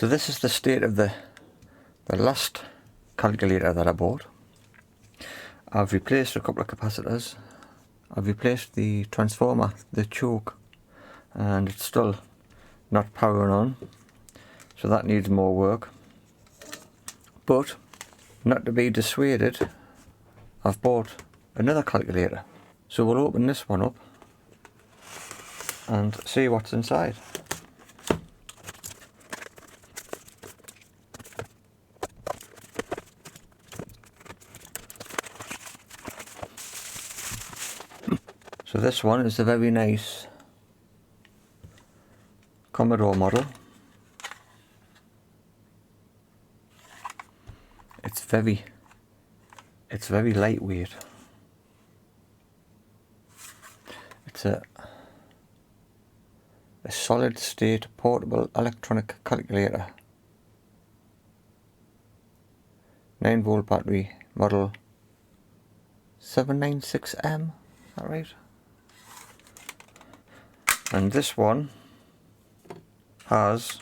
So this is the state of the last calculator that I bought. I've replaced a couple of capacitors. I've replaced the transformer, the choke, and it's still not powering on, so that needs more work. But not to be dissuaded, I've bought another calculator. So we'll open this one up and see what's inside. So this one is a very nice Commodore model. It's very lightweight. It's a solid state portable electronic calculator. 9-volt battery, model 796M, is that right? And this one has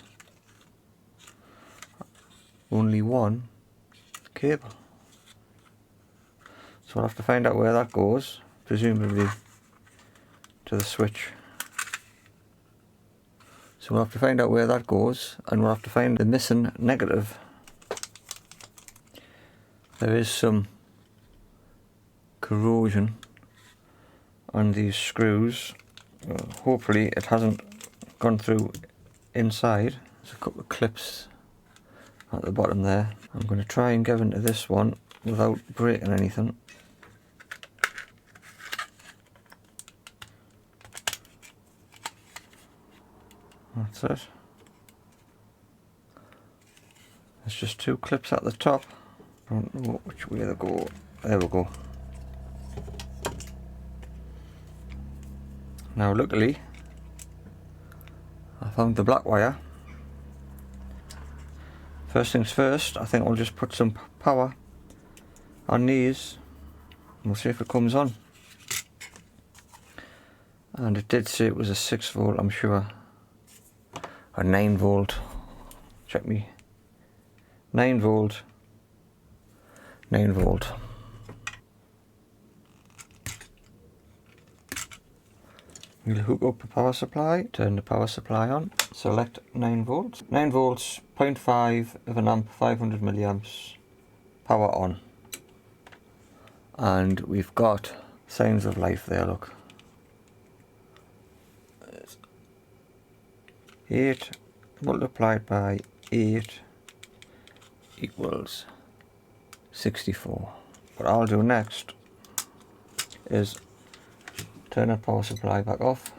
only one cable. So we'll have to find out where that goes, presumably to the switch. So we'll have to find out where that goes, and we'll have to find the missing negative. There is some corrosion on these screws. Hopefully it hasn't gone through inside. There's a couple of clips at the bottom there. I'm going to try and get into this one without breaking anything. That's it. There's just two clips at the top. I don't know which way they go. There we go. Now luckily I found the black wire. First things first, I think I'll just put some power on these and we'll see if it comes on. And it did say it was a 6-volt, I'm sure. A 9-volt. Check me. 9-volt. 9-volt. We'll hook up the power supply, turn the power supply on, select 9 volts. 9 volts, 0.5 of an amp, 500 milliamps, power on. And we've got signs of life there, look. 8 multiplied by 8 equals 64. What I'll do next is turn the power supply back off.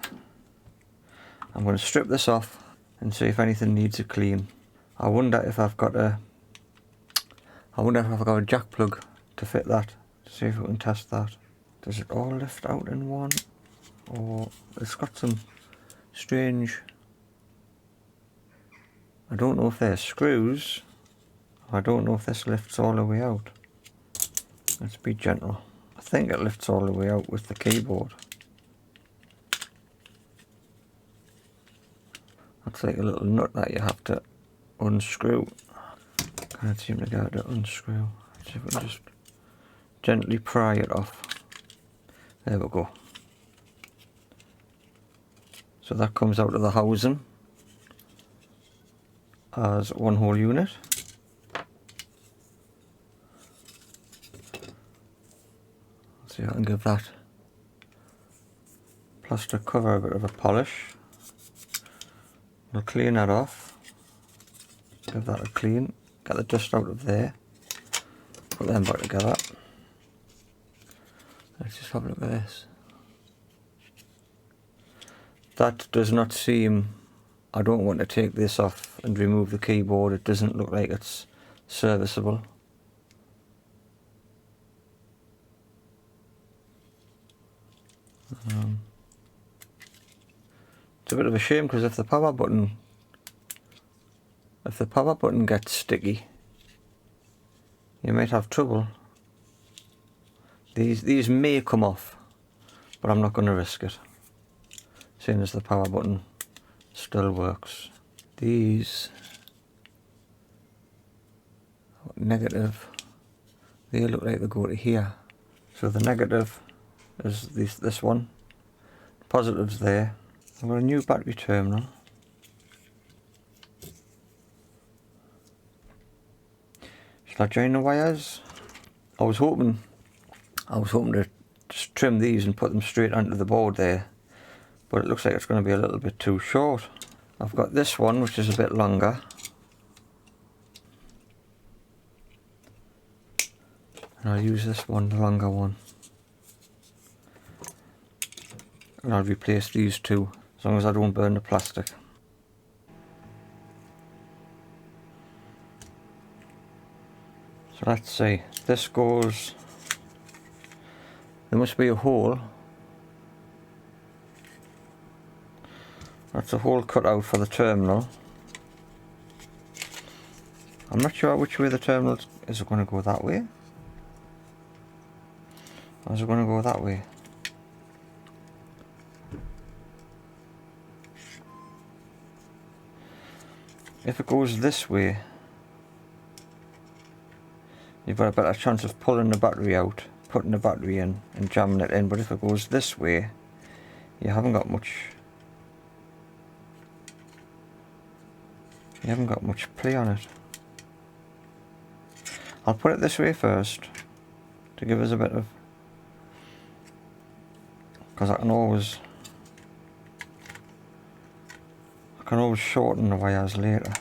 I'm going to strip this off and see if anything needs a clean. I wonder if I've got a jack plug to fit that, to see if we can test that. Does it all lift out in one, or it's got some strange, I don't know if they're screws. I don't know if this lifts all the way out. Let's be gentle. I think it lifts all the way out with the keyboard. That's like a little nut that you have to unscrew. Can't seem to get it to unscrew. Let's see if we can just gently pry it off. There we go. So that comes out of the housing as one whole unit. Let's see if I can give that plastic cover a bit of a polish. We'll clean that off, give that a clean, get the dust out of there, put them back together. Let's just have a look at this. That does not seem, I don't want to take this off and remove the keyboard, it doesn't look like it's serviceable. It's a bit of a shame because if the power button gets sticky, you might have trouble. These may come off, but I'm not going to risk it, seeing as the power button still works. These negative. They look like they go to here. So the negative is this one. Positive's there. I've got a new battery terminal. Shall I join the wires? I was hoping to just trim these and put them straight onto the board there, but it looks like it's going to be a little bit too short. I've got this one which is a bit longer, and I'll use this one, the longer one, and I'll replace these two as long as I don't burn the plastic. So let's see, this goes, there must be a hole. That's a hole cut out for the terminal. I'm not sure which way the terminal is. It going to go that way? Or is it going to go that way? If it goes this way, you've got a better chance of pulling the battery out, putting the battery in and jamming it in, but if it goes this way, you haven't got much play on it. I'll put it this way first to give us a bit of, because I can always shorten the wires later.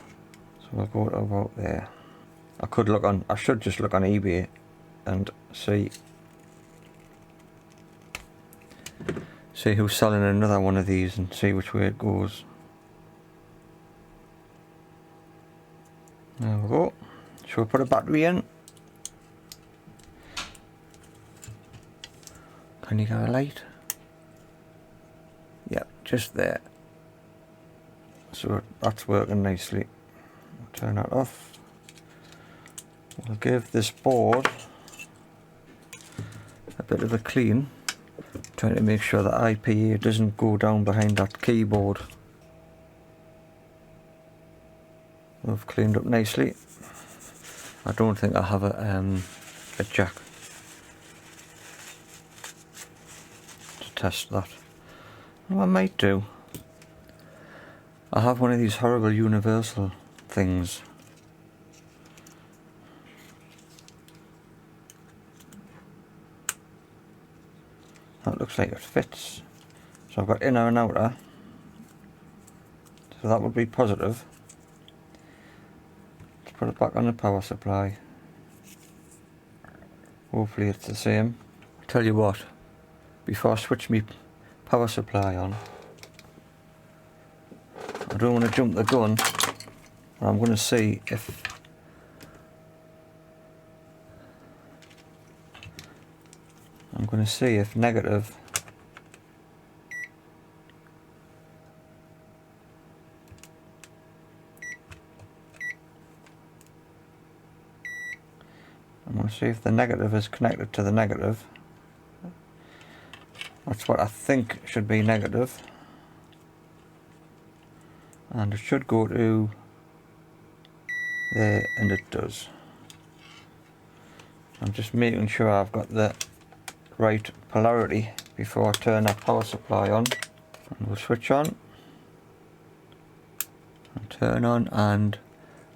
So we'll go to about there. I should just look on eBay and see who's selling another one of these and see which way it goes. There we go. Shall we put a battery in? Can you get a light? Yep, just there. So that's working nicely. Turn that off. We'll give this board a bit of a clean, trying to make sure that IPA doesn't go down behind that keyboard. We've cleaned up nicely. I don't think I have a jack to test that. Well, I might do. I have one of these horrible universal things. That looks like it fits. So I've got inner and outer. So that would be positive. Let's put it back on the power supply. Hopefully it's the same. I'll tell you what, before I switch my power supply on, I don't want to jump the gun. I'm going to see if negative the negative is connected to the negative. That's what I think should be negative, and it should go to there, and it does. I'm just making sure I've got the right polarity before I turn that power supply on, and we'll switch on and turn on, and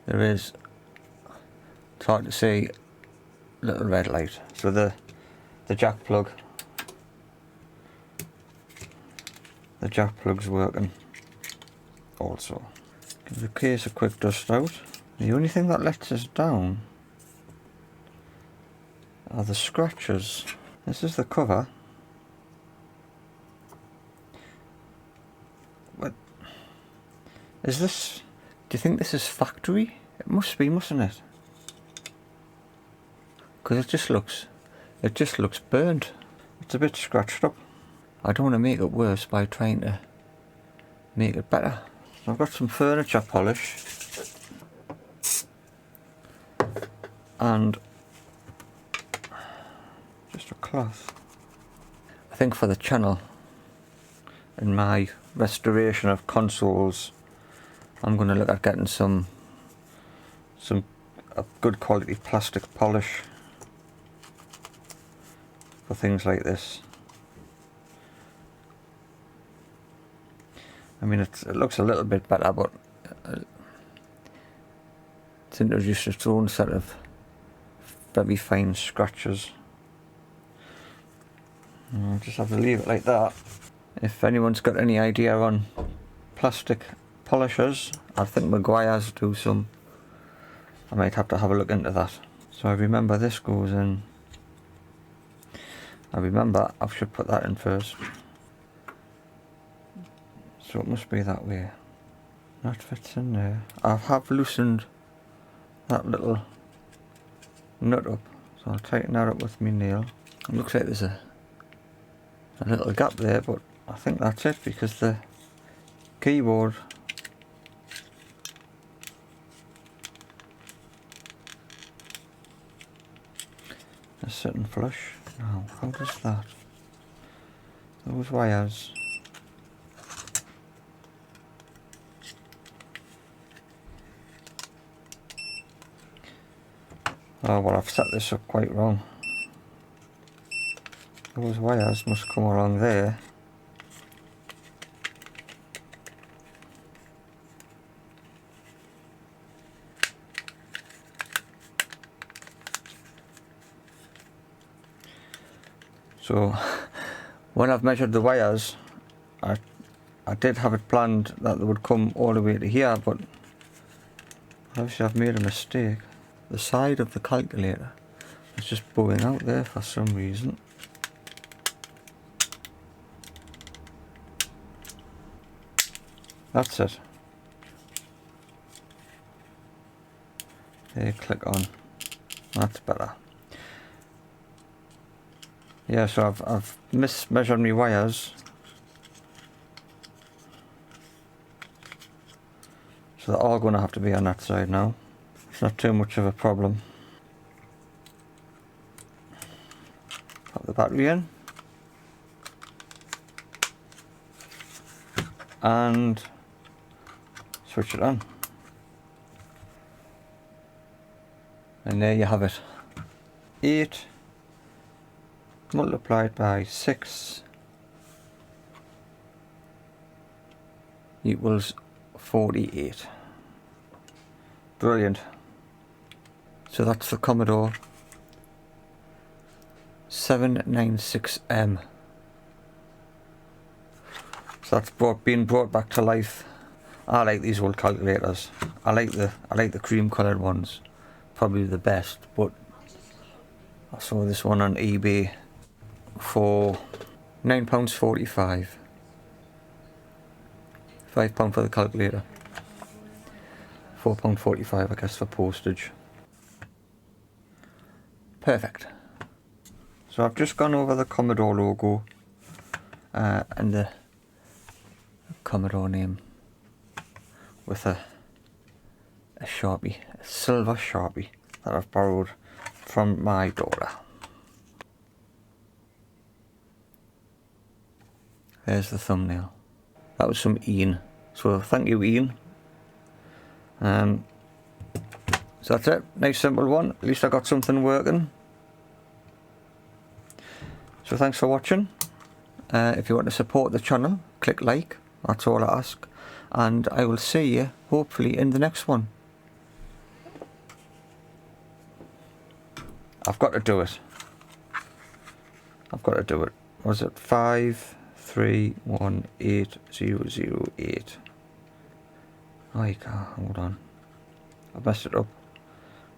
there is, it's hard to see, little red light. So the jack plug's working also. Give the case a quick dust out. The only thing that lets us down are the scratches. This is the cover. What is this? Do you think this is factory? It must be, mustn't it? Because it just looks burnt. It's a bit scratched up. I don't want to make it worse by trying to make it better. I've got some furniture polish and just a cloth. I think for the channel and my restoration of consoles, I'm going to look at getting some a good quality plastic polish for things like this. I mean, it looks a little bit better, but it's introduced its own set of very fine scratches. I'll just have to leave it like that. If anyone's got any idea on plastic polishers, I think Maguire's do some. I might have to have a look into that. So I remember this goes in. I remember I should put that in first. So it must be that way. That fits in there. I have loosened that little nut up, so I'll tighten that up with my nail. It looks like there's a little gap there, but I think that's it because the keyboard is sitting flush. Now, how does that? Those wires. Oh well, I've set this up quite wrong. Those wires must come along there. So when I've measured the wires, I did have it planned that they would come all the way to here, but obviously I've made a mistake. The side of the calculator is just bowing out there for some reason. That's it. There, click on. That's better. Yeah, so I've mismeasured my wires. So they're all going to have to be on that side now. It's not too much of a problem. Pop the battery in. And switch it on. And there you have it. 8 multiplied by 6 equals 48. Brilliant. So that's the Commodore 796M. So that's being brought back to life. I like these old calculators. I like the cream coloured ones, probably the best. But I saw this one on eBay for £9.45. £5 for the calculator. £4.45 I guess for postage. Perfect. So I've just gone over the Commodore logo and the Commodore name with a Sharpie, a silver Sharpie that I've borrowed from my daughter. There's the thumbnail. That was from Ian. So thank you, Ian. So that's it. Nice simple one. At least I got something working. So thanks for watching. If you want to support the channel, click like. That's all I ask. And I will see you hopefully in the next one. I've got to do it. I've got to do it. Was it 531808? Oh, you can't. Hold on. I messed it up.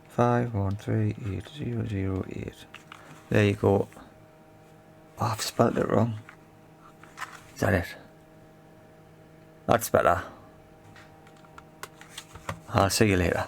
513808. There you go. Oh, I've spelled it wrong. Is that it? That's better. I'll see you later.